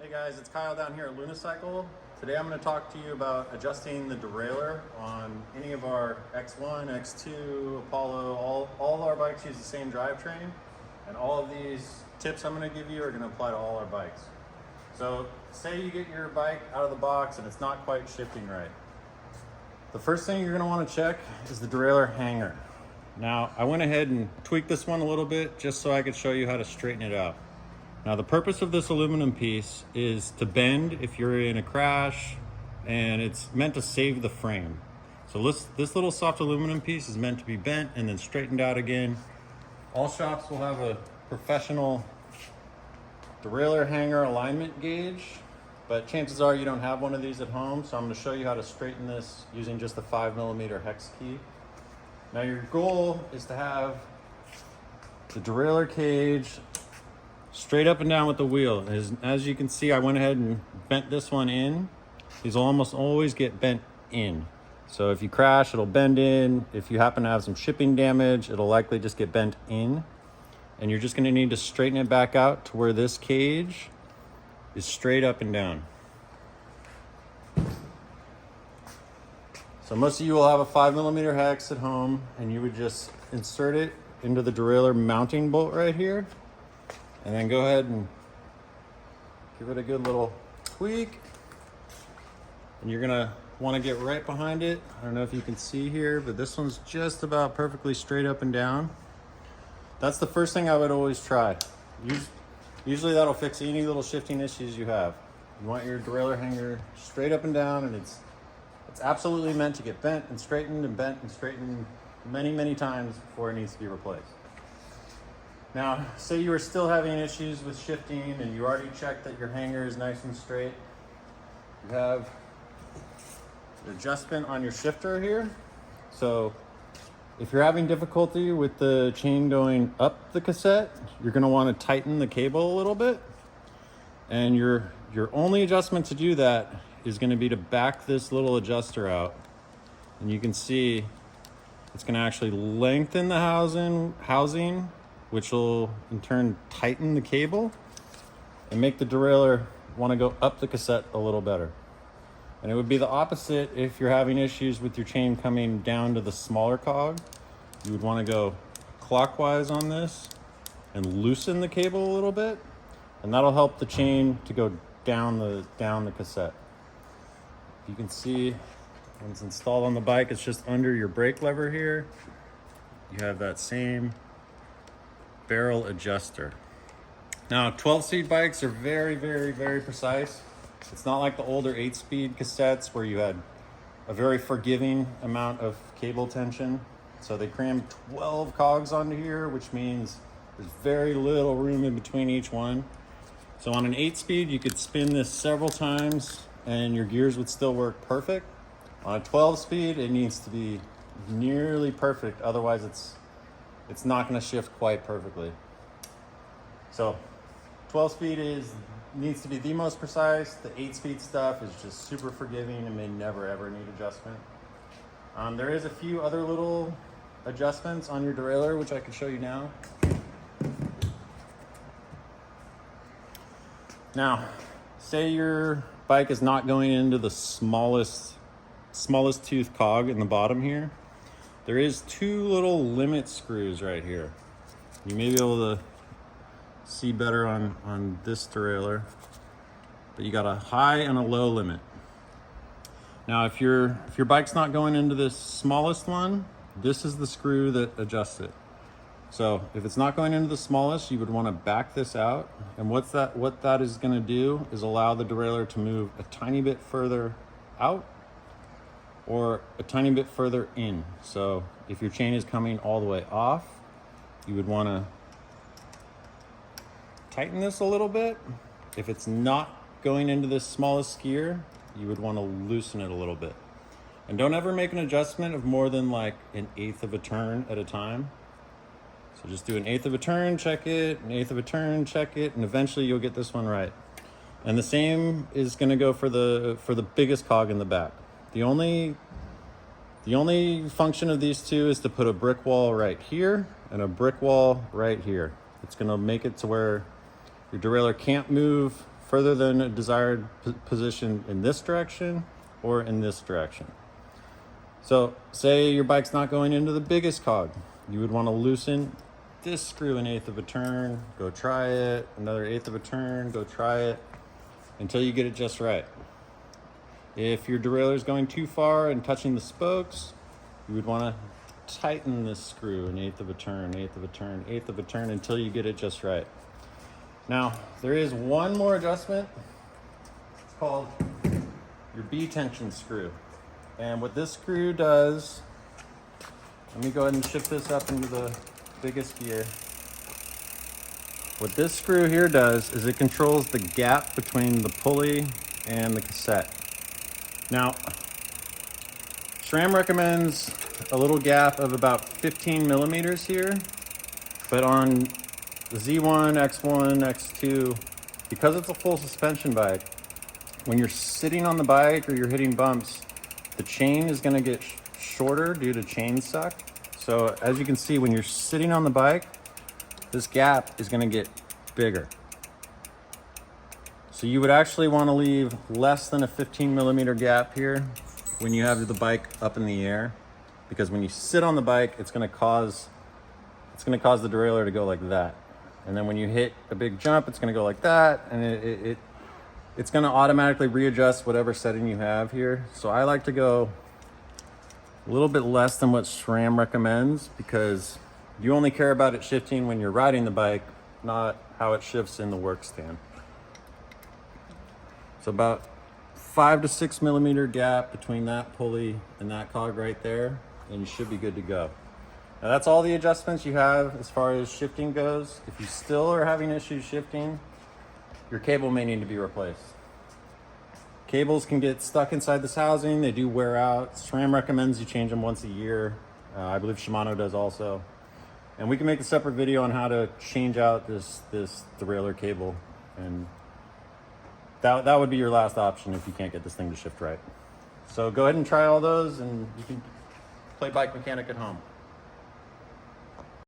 Hey guys, it's Kyle down here at Lunicycle. Today I'm going to talk to you about adjusting the derailleur on any of our X1, X2, Apollo. All our bikes use the same drivetrain, and all of these tips I'm going to give you are going to apply to all our bikes. So say you get your bike out of the box and it's not quite shifting right. The first thing you're going to want to check is the derailleur hanger. Now I went ahead and tweaked this one a little bit just so I could show you how to straighten it out. Now the purpose of this aluminum piece is to bend if you're in a crash, and it's meant to save the frame. So this little soft aluminum piece is meant to be bent and then straightened out again. All shops will have a professional derailleur hanger alignment gauge, but chances are you don't have one of these at home, so I'm going to show you how to straighten this using just the 5mm hex key. Now your goal is to have the derailleur cage straight up and down with the wheel. As you can see, I went ahead and bent this one in. These will almost always get bent in. So if you crash, it'll bend in. If you happen to have some shipping damage, it'll likely just get bent in. And you're just gonna need to straighten it back out to where this cage is straight up and down. So most of you will have a 5mm hex at home, and you would just insert it into the derailleur mounting bolt right here. And then go ahead and give it a good little tweak. And you're gonna wanna get right behind it. I don't know if you can see here, but this one's just about perfectly straight up and down. That's the first thing I would always try. Usually that'll fix any little shifting issues you have. You want your derailleur hanger straight up and down, and it's absolutely meant to get bent and straightened many, many times before it needs to be replaced. Now, say you are still having issues with shifting and you already checked that your hanger is nice and straight. You have the adjustment on your shifter here. So if you're having difficulty with the chain going up the cassette, you're gonna wanna tighten the cable a little bit. And your only adjustment to do that is gonna be to back this little adjuster out. And you can see it's gonna actually lengthen the housing, which will in turn tighten the cable and make the derailleur want to go up the cassette a little better. And it would be the opposite if you're having issues with your chain coming down to the smaller cog. You would want to go clockwise on this and loosen the cable a little bit, and that'll help the chain to go down the cassette. You can see when it's installed on the bike, it's just under your brake lever here. You have that same barrel adjuster. Now 12-speed bikes are very, very, very precise. It's not like the older 8-speed cassettes where you had a very forgiving amount of cable tension. So they cram 12 cogs onto here, which means there's very little room in between each one. So on an 8-speed, you could spin this several times and your gears would still work perfect. On a 12-speed, it needs to be nearly perfect, otherwise it's not going to shift quite perfectly. So 12-speed needs to be the most precise. The 8-speed stuff is just super forgiving and may never ever need adjustment. There is a few other little adjustments on your derailleur, which I can show you now. Now, say your bike is not going into the smallest tooth cog in the bottom here. There is two little limit screws right here. You may be able to see better on this derailleur, but you got a high and a low limit. Now, if your bike's not going into this smallest one, this is the screw that adjusts it. So if it's not going into the smallest, you would want to back this out. And what that is going to do is allow the derailleur to move a tiny bit further out or a tiny bit further in. So if your chain is coming all the way off, you would want to tighten this a little bit. If it's not going into this smallest skier, you would want to loosen it a little bit. And don't ever make an adjustment of more than like 1/8 of a turn at a time. So just do 1/8 of a turn, check it, 1/8 of a turn, check it, and eventually you'll get this one right. And the same is going to go for the biggest cog in the back. The only function of these two is to put a brick wall right here and a brick wall right here. It's going to make it to where your derailleur can't move further than a desired position in this direction or in this direction. So say your bike's not going into the biggest cog. You would want to loosen this screw 1/8 of a turn, go try it, another 1/8 of a turn, go try it, until you get it just right. If your derailleur is going too far and touching the spokes, you would want to tighten this screw 1/8 of a turn, 1/8 of a turn, 1/8 of a turn, until you get it just right. Now, there is one more adjustment. It's called your B tension screw. And what this screw does, let me go ahead and shift this up into the biggest gear. What this screw here does is it controls the gap between the pulley and the cassette. Now, SRAM recommends a little gap of about 15 millimeters here, but on the Z1, X1, X2, because it's a full suspension bike, when you're sitting on the bike or you're hitting bumps, the chain is gonna get shorter due to chain suck. So as you can see, when you're sitting on the bike, this gap is gonna get bigger. So you would actually wanna leave less than a 15 millimeter gap here when you have the bike up in the air, because when you sit on the bike, it's gonna cause the derailleur to go like that. And then when you hit a big jump, it's gonna go like that, and it's gonna automatically readjust whatever setting you have here. So I like to go a little bit less than what SRAM recommends, because you only care about it shifting when you're riding the bike, not how it shifts in the work stand. So about 5 to 6 millimeter gap between that pulley and that cog right there, and you should be good to go. Now that's all the adjustments you have as far as shifting goes. If you still are having issues shifting, your cable may need to be replaced. Cables can get stuck inside this housing. They do wear out. SRAM recommends you change them once a year. I believe Shimano does also. And we can make a separate video on how to change out this derailleur cable. And that would be your last option if you can't get this thing to shift right. So go ahead and try all those, and you can play bike mechanic at home.